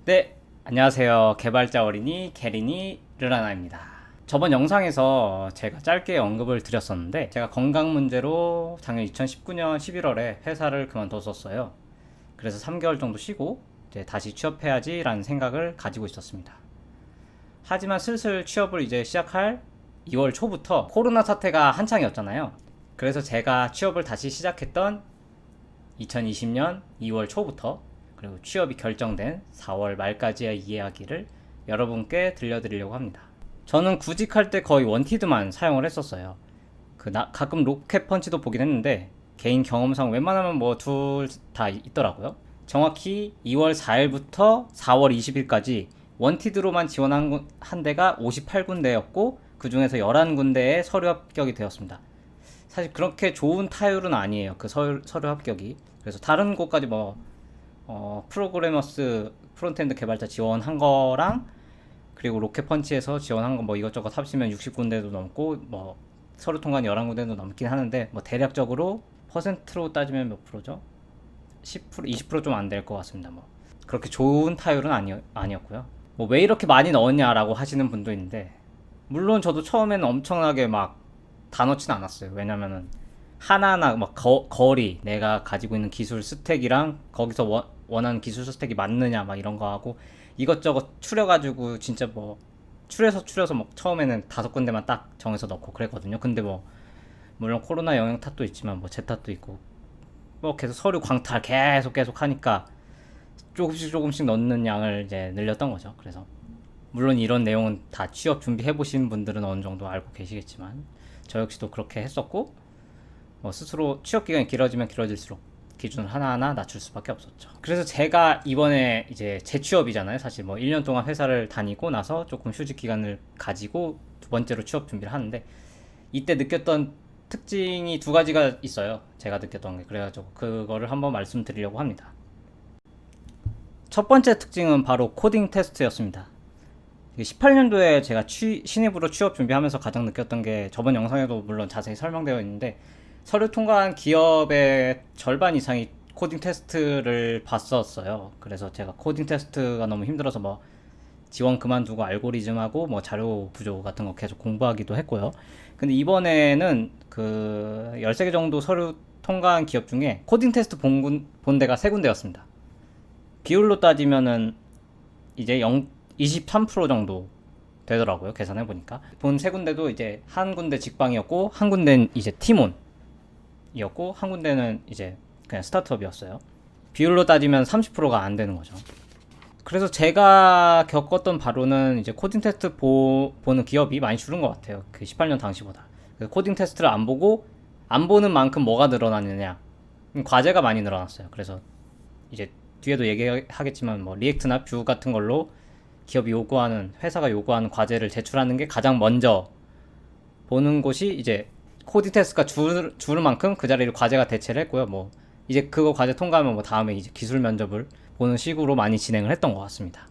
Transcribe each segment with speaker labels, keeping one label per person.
Speaker 1: 네, 안녕하세요. 개발자 어린이 게린이 르라나입니다. 저번 영상에서 제가 짧게 언급을 드렸었는데 제가 건강 문제로 작년 2019년 11월에 회사를 그만뒀었어요. 그래서 3개월 정도 쉬고 이제 다시 취업해야지라는 생각을 가지고 있었습니다. 하지만 슬슬 취업을 이제 시작할 2월 초부터 코로나 사태가 한창이었잖아요. 그래서 제가 취업을 다시 시작했던 2020년 2월 초부터 그리고 취업이 결정된 4월 말까지의 이야기를 여러분께 들려드리려고 합니다. 저는 구직할 때 거의 원티드만 사용을 했었어요. 가끔 로켓 펀치도 보긴 했는데 개인 경험상 웬만하면 뭐 둘 다 있더라고요. 정확히 2월 4일부터 4월 20일까지 원티드로만 지원한 한 데가 58군데였고 그 중에서 11군데에 서류 합격이 되었습니다. 사실 그렇게 좋은 타율은 아니에요. 그 서류 합격이. 그래서 다른 곳까지 뭐 프로그래머스 프론트엔드 개발자 지원한 거랑 그리고 로켓펀치에서 지원한 거 뭐 이것저것 합치면 60군데도 넘고 뭐 서류 통과는 11군데도 넘긴 하는데 뭐 대략적으로 퍼센트로 따지면 몇 프로죠? 10% 20% 좀 안 될 것 같습니다. 뭐 그렇게 좋은 타율은 아니었고요. 뭐 왜 이렇게 많이 넣었냐라고 하시는 분도 있는데 물론 저도 처음에는 엄청나게 막 다 넣진 않았어요. 왜냐면은 하나하나 막 거리 내가 가지고 있는 기술 스택이랑 거기서 원하는 기술 스택이 맞느냐 막 이런 거 하고 이것저것 추려가지고 진짜 뭐 추려서 뭐 처음에는 5군데만 딱 정해서 넣고 그랬거든요. 근데 뭐 물론 코로나 영향 탓도 있지만 뭐 제 탓도 있고 뭐 계속 서류 광탈 계속 하니까 조금씩 넣는 양을 이제 늘렸던 거죠. 그래서 물론 이런 내용은 다 취업 준비해 보신 분들은 어느 정도 알고 계시겠지만 저 역시도 그렇게 했었고 뭐 스스로 취업 기간이 길어지면 길어질수록 기준을 하나하나 낮출 수밖에 없었죠. 그래서 제가 이번에 이제 재취업이잖아요. 사실 뭐 1년 동안 회사를 다니고 나서 조금 휴직 기간을 가지고 두 번째로 취업 준비를 하는데 이때 느꼈던 특징이 두 가지가 있어요. 제가 느꼈던 게. 그래가지고 그거를 한번 말씀드리려고 합니다. 첫 번째 특징은 바로 코딩 테스트였습니다. 18년도에 제가 신입으로 취업 준비하면서 가장 느꼈던 게 저번 영상에도 물론 자세히 설명되어 있는데 서류 통과한 기업의 절반 이상이 코딩 테스트를 봤었어요. 그래서 제가 코딩 테스트가 너무 힘들어서 뭐 지원 그만두고 알고리즘하고 뭐 자료 구조 같은 거 계속 공부하기도 했고요. 근데 이번에는 그 13개 정도 서류 통과한 기업 중에 코딩 테스트 본 데가 3군데였습니다. 비율로 따지면은 이제 23% 정도 되더라고요. 계산해 보니까. 본 3군데도 이제 한 군데 직방이었고 한 군데는 이제 팀온이었고 한 군데는 이제 그냥 스타트업이었어요. 비율로 따지면 30%가 안 되는 거죠. 그래서 제가 겪었던 바로는 이제 코딩 테스트 보는 기업이 많이 줄은 것 같아요. 그 18년 당시보다. 코딩 테스트를 안 보는 만큼 뭐가 늘어났느냐? 과제가 많이 늘어났어요. 그래서 이제 뒤에도 얘기하겠지만 뭐 리액트나 뷰 같은 걸로 회사가 요구하는 과제를 제출하는 게 가장 먼저 보는 곳이 이제 코딩 테스트가 줄 만큼 그 자리를 과제가 대체를 했고요. 뭐 이제 그거 과제 통과하면 뭐 다음에 이제 기술 면접을 보는 식으로 많이 진행을 했던 것 같습니다.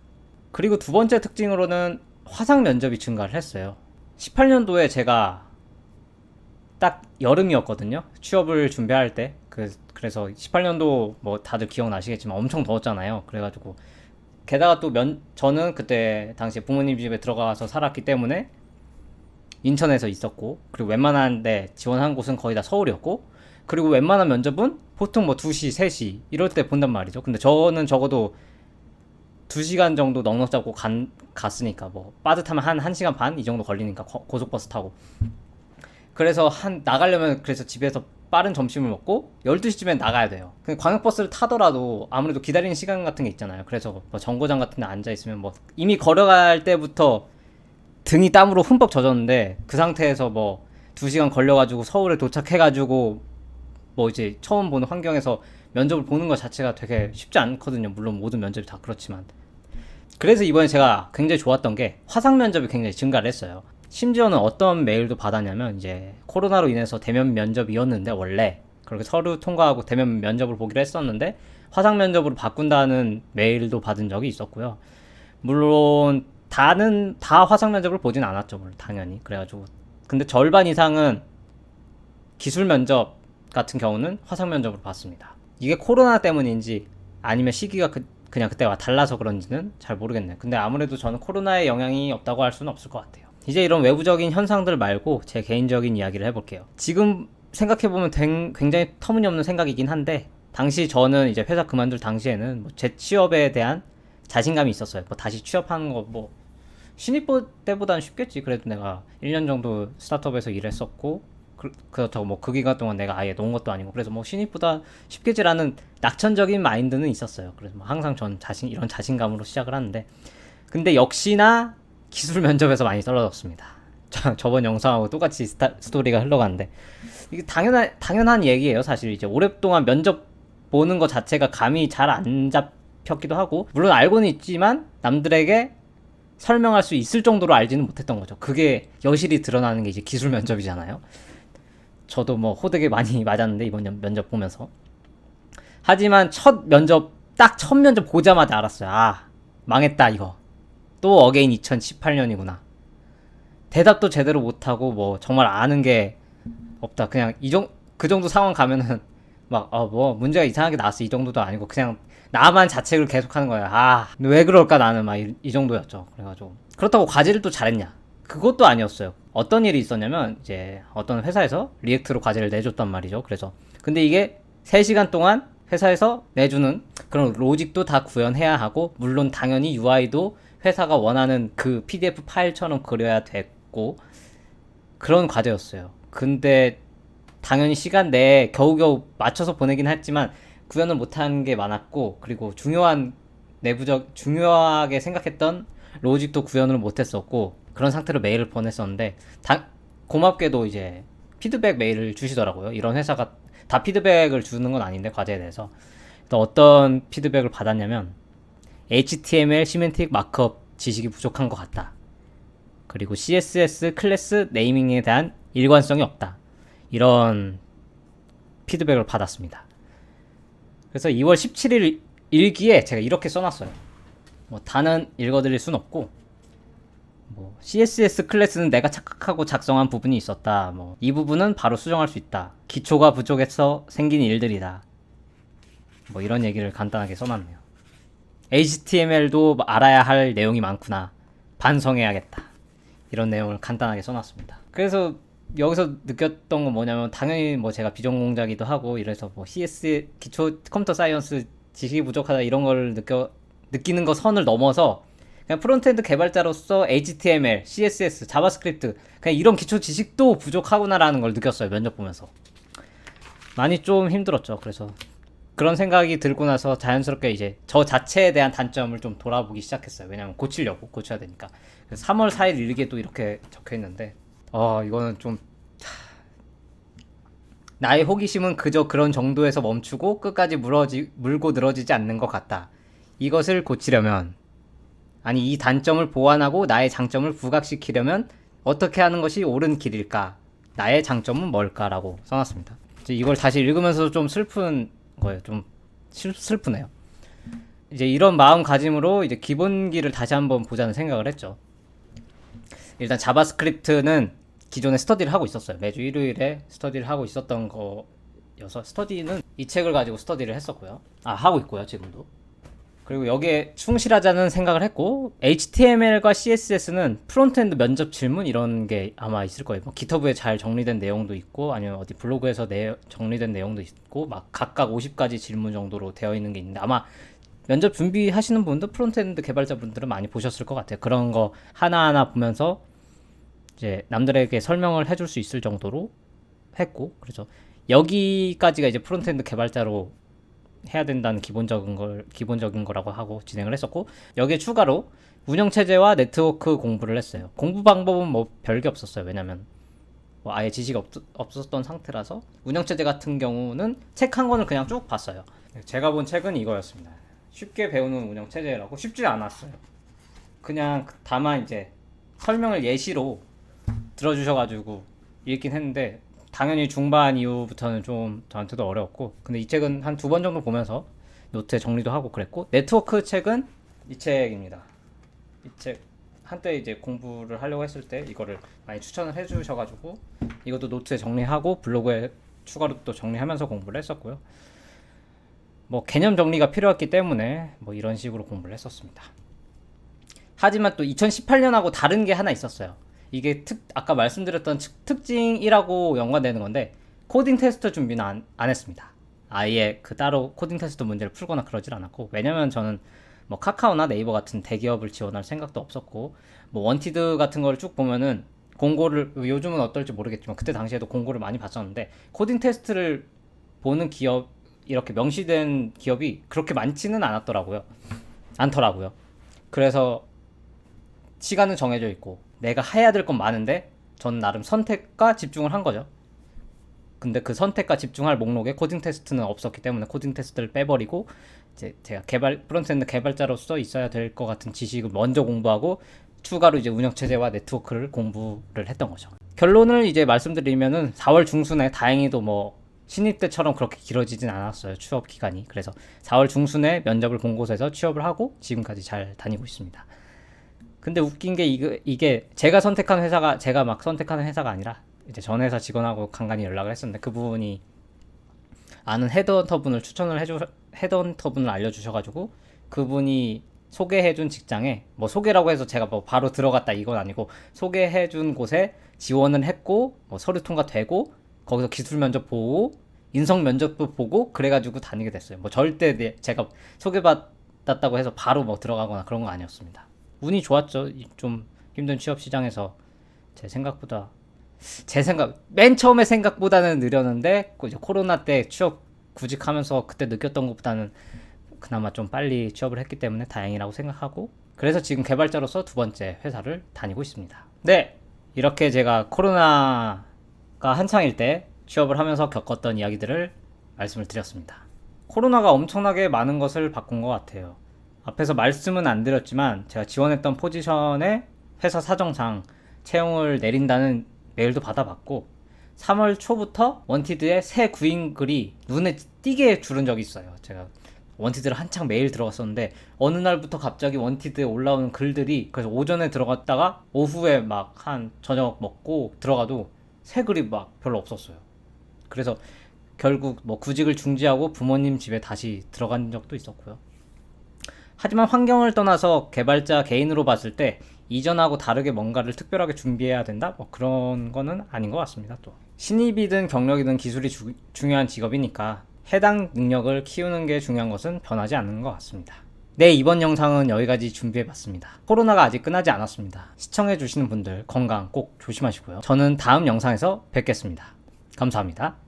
Speaker 1: 그리고 두 번째 특징으로는 화상 면접이 증가를 했어요. 18년도에 제가 딱 여름이었거든요. 취업을 준비할 때. 그래서 18년도 뭐 다들 기억나시겠지만 엄청 더웠잖아요. 그래가지고 게다가 또 저는 그때 당시에 부모님 집에 들어가서 살았기 때문에 인천에서 있었고 그리고 웬만한 데 지원한 곳은 거의 다 서울이었고 그리고 웬만한 면접은 보통 뭐 2시, 3시 이럴 때 본단 말이죠. 근데 저는 적어도 2시간 정도 넉넉 잡고 갔으니까 뭐 빠듯하면 한 1시간 반 이 정도 걸리니까 고속버스 타고 그래서 나가려면 그래서 집에서 빠른 점심을 먹고 12시쯤엔 나가야 돼요. 광역버스를 타더라도 아무래도 기다리는 시간 같은 게 있잖아요. 그래서 뭐 정거장 같은 데 앉아있으면 뭐 이미 걸어갈 때부터 등이 땀으로 흠뻑 젖었는데 그 상태에서 뭐 2시간 걸려가지고 서울에 도착해가지고 뭐 이제 처음 보는 환경에서 면접을 보는 것 자체가 되게 쉽지 않거든요. 물론 모든 면접이 다 그렇지만. 그래서 이번에 제가 굉장히 좋았던 게 화상 면접이 굉장히 증가를 했어요. 심지어는 어떤 메일도 받았냐면 이제 코로나로 인해서 대면 면접이었는데 원래 그렇게 서류 통과하고 대면 면접을 보기로 했었는데 화상 면접으로 바꾼다는 메일도 받은 적이 있었고요. 물론 다 화상 면접을 보진 않았죠. 물론 당연히. 그래가지고 근데 절반 이상은 기술 면접 같은 경우는 화상 면접으로 봤습니다. 이게 코로나 때문인지 아니면 시기가 그냥 그때와 달라서 그런지는 잘 모르겠네요. 근데 아무래도 저는 코로나의 영향이 없다고 할 수는 없을 것 같아요. 이제 이런 외부적인 현상들 말고 제 개인적인 이야기를 해볼게요. 지금 생각해보면 굉장히 터무니없는 생각이긴 한데, 당시 저는 이제 회사 그만둘 당시에는 뭐제 취업에 대한 자신감이 있었어요. 뭐 다시 취업하는 거 뭐 신입 때보다는 쉽겠지. 그래도 내가 1년 정도 스타트업에서 일했었고, 그렇다고 뭐 그 기간 동안 내가 아예 놓은 것도 아니고, 그래서 뭐 신입보다 쉽겠지라는 낙천적인 마인드는 있었어요. 그래서 뭐 항상 전 이런 자신감으로 시작을 하는데, 근데 역시나 기술 면접에서 많이 떨어졌습니다. 저번 영상하고 똑같이 스토리가 흘러가는데, 이게 당연한 얘기예요. 사실 이제 오랫동안 면접 보는 것 자체가 감이 잘 안 잡혔기도 하고, 물론 알고는 있지만 남들에게 설명할 수 있을 정도로 알지는 못했던 거죠. 그게 여실히 드러나는 게 이제 기술 면접이잖아요. 저도 뭐 호되게 많이 맞았는데, 이번 면접 보면서. 하지만 딱 첫 면접 보자마자 알았어요. 아, 망했다 이거. 또 어게인 2018년이구나. 대답도 제대로 못하고 뭐 정말 아는 게 없다. 그냥 그 정도 상황 가면은 막 뭐 문제가 이상하게 나왔어 이 정도도 아니고 그냥 나만 자책을 계속하는 거야. 아, 왜 그럴까 나는 막 이 정도였죠. 그래가지고 그렇다고 과제를 또 잘했냐? 그것도 아니었어요. 어떤 일이 있었냐면 이제 어떤 회사에서 리액트로 과제를 내줬단 말이죠. 그래서 근데 이게 3시간 동안 회사에서 내주는 그런 로직도 다 구현해야 하고, 물론 당연히 UI도 회사가 원하는 그 PDF 파일처럼 그려야 됐고, 그런 과제였어요. 근데 당연히 시간 내에 겨우겨우 맞춰서 보내긴 했지만 구현을 못한 게 많았고, 그리고 중요하게 생각했던 로직도 구현을 못했었고, 그런 상태로 메일을 보냈었는데, 고맙게도 이제 피드백 메일을 주시더라고요. 이런 회사가 다 피드백을 주는 건 아닌데, 과제에 대해서. 또 어떤 피드백을 받았냐면, HTML 시멘틱 마크업 지식이 부족한 것 같다. 그리고 CSS 클래스 네이밍에 대한 일관성이 없다. 이런 피드백을 받았습니다. 그래서 2월 17일 일기에 제가 이렇게 써놨어요. 뭐 다는 읽어드릴 순 없고, 뭐 CSS 클래스는 내가 착각하고 작성한 부분이 있었다. 뭐 이 부분은 바로 수정할 수 있다. 기초가 부족해서 생긴 일들이다. 뭐 이런 얘기를 간단하게 써놨네요. HTML도 알아야 할 내용이 많구나. 반성해야겠다. 이런 내용을 간단하게 써놨습니다. 그래서 여기서 느꼈던 건 뭐냐면, 당연히 뭐 제가 비전공자기도 하고 이래서 뭐 CS 기초 컴퓨터 사이언스 지식이 부족하다 이런 걸 느끼는 거 선을 넘어서 그냥 프론트엔드 개발자로서 HTML, CSS, 자바스크립트 그냥 이런 기초 지식도 부족하구나라는 걸 느꼈어요. 면접 보면서 많이 좀 힘들었죠. 그래서 그런 생각이 들고 나서 자연스럽게 이제 저 자체에 대한 단점을 좀 돌아보기 시작했어요. 왜냐면 고쳐야 되니까. 3월 4일 일기에 또 이렇게 적혀 있는데, 이거는 좀 나의 호기심은 그저 그런 정도에서 멈추고 끝까지 물고 늘어지지 않는 것 같다. 이것을 고치려면, 아니 이 단점을 보완하고 나의 장점을 부각시키려면 어떻게 하는 것이 옳은 길일까? 나의 장점은 뭘까라고 써놨습니다. 이걸 다시 읽으면서 좀 슬픈 거예요. 좀 슬프네요. 이제 이런 마음가짐으로 이제 기본기를 다시 한번 보자는 생각을 했죠. 일단 자바스크립트는 기존에 스터디를 하고 있었어요. 매주 일요일에 스터디를 하고 있었던 거여서, 스터디는 이 책을 가지고 스터디를 했었고요. 하고 있고요, 지금도. 그리고 여기에 충실하자는 생각을 했고, HTML과 CSS는 프론트엔드 면접 질문 이런 게 아마 있을 거예요. 뭐 기터브에 잘 정리된 내용도 있고, 아니면 어디 블로그에서 정리된 내용도 있고, 막 각각 50가지 질문 정도로 되어 있는 게 있는데, 아마 면접 준비하시는 분도 프론트엔드 개발자분들은 많이 보셨을 것 같아요. 그런 거 하나하나 보면서 이제 남들에게 설명을 해줄 수 있을 정도로 했고, 그래서 여기까지가 이제 프론트엔드 개발자로 해야 된다는 기본적인 거라고 하고 진행을 했었고, 여기에 추가로 운영체제와 네트워크 공부를 했어요. 공부 방법은 뭐 별게 없었어요. 왜냐면 뭐 아예 지식이 없었던 상태라서. 운영체제 같은 경우는 책 한 권을 그냥 쭉 봤어요. 제가 본 책은 이거였습니다. 쉽게 배우는 운영체제라고. 쉽지 않았어요. 그냥 다만 이제 설명을 예시로 들어주셔가지고 읽긴 했는데, 당연히 중반 이후부터는 좀 저한테도 어려웠고, 근데 이 책은 한 2번 정도 보면서 노트에 정리도 하고 그랬고, 네트워크 책은 이 책입니다. 이 책 한때 이제 공부를 하려고 했을 때 이거를 많이 추천을 해주셔가지고 이것도 노트에 정리하고 블로그에 추가로 또 정리하면서 공부를 했었고요. 뭐 개념 정리가 필요했기 때문에 뭐 이런 식으로 공부를 했었습니다. 하지만 또 2018년하고 다른 게 하나 있었어요. 이게 아까 말씀드렸던 특징이라고 연관되는 건데, 코딩 테스트 준비는 안 했습니다. 아예 그 따로 코딩 테스트 문제를 풀거나 그러질 않았고, 왜냐면 저는 뭐 카카오나 네이버 같은 대기업을 지원할 생각도 없었고, 뭐 원티드 같은 걸 쭉 보면은 공고를, 요즘은 어떨지 모르겠지만 그때 당시에도 공고를 많이 봤었는데, 코딩 테스트를 보는 기업, 이렇게 명시된 기업이 그렇게 많지는 않더라고요. 그래서 시간은 정해져 있고 내가 해야 될 건 많은데 전 나름 선택과 집중을 한 거죠. 근데 그 선택과 집중할 목록에 코딩 테스트는 없었기 때문에 코딩 테스트를 빼버리고, 이제 제가 프론트엔드 개발자로서 있어야 될 것 같은 지식을 먼저 공부하고 추가로 이제 운영체제와 네트워크를 공부를 했던 거죠. 결론을 이제 말씀드리면은 4월 중순에 다행히도 뭐 신입 때처럼 그렇게 길어지진 않았어요, 취업 기간이. 그래서 4월 중순에 면접을 본 곳에서 취업을 하고 지금까지 잘 다니고 있습니다. 근데 웃긴 게 이게 제가 막 선택하는 회사가 아니라 이제 전 회사 직원하고 간간히 연락을 했었는데, 그분이 아는 헤드헌터분을 알려주셔가지고 그분이 소개해준 직장에, 뭐 소개라고 해서 제가 뭐 바로 들어갔다 이건 아니고, 소개해준 곳에 지원을 했고 뭐 서류 통과되고 거기서 기술 면접 보고 인성 면접도 보고 그래가지고 다니게 됐어요. 뭐 절대 제가 소개받았다고 해서 바로 뭐 들어가거나 그런 거 아니었습니다. 운이 좋았죠. 좀 힘든 취업 시장에서 맨 처음에 생각보다는 느렸는데, 이제 코로나 때 취업 구직하면서 그때 느꼈던 것보다는 그나마 좀 빨리 취업을 했기 때문에 다행이라고 생각하고, 그래서 지금 개발자로서 두 번째 회사를 다니고 있습니다. 네, 이렇게 제가 코로나가 한창일 때 취업을 하면서 겪었던 이야기들을 말씀을 드렸습니다. 코로나가 엄청나게 많은 것을 바꾼 것 같아요. 앞에서 말씀은 안 드렸지만 제가 지원했던 포지션에 회사 사정상 채용을 내린다는 메일도 받아봤고, 3월 초부터 원티드에 새 구인 글이 눈에 띄게 줄은 적이 있어요. 제가 원티드를 한창 메일 들어갔었는데 어느 날부터 갑자기 원티드에 올라오는 글들이, 그래서 오전에 들어갔다가 오후에 막 한 저녁 먹고 들어가도 새 글이 막 별로 없었어요. 그래서 결국 뭐 구직을 중지하고 부모님 집에 다시 들어간 적도 있었고요. 하지만 환경을 떠나서 개발자 개인으로 봤을 때 이전하고 다르게 뭔가를 특별하게 준비해야 된다? 뭐 그런 거는 아닌 것 같습니다. 또 신입이든 경력이든 기술이 중요한 직업이니까 해당 능력을 키우는 게 중요한 것은 변하지 않는 것 같습니다. 네, 이번 영상은 여기까지 준비해봤습니다. 코로나가 아직 끝나지 않았습니다. 시청해주시는 분들 건강 꼭 조심하시고요. 저는 다음 영상에서 뵙겠습니다. 감사합니다.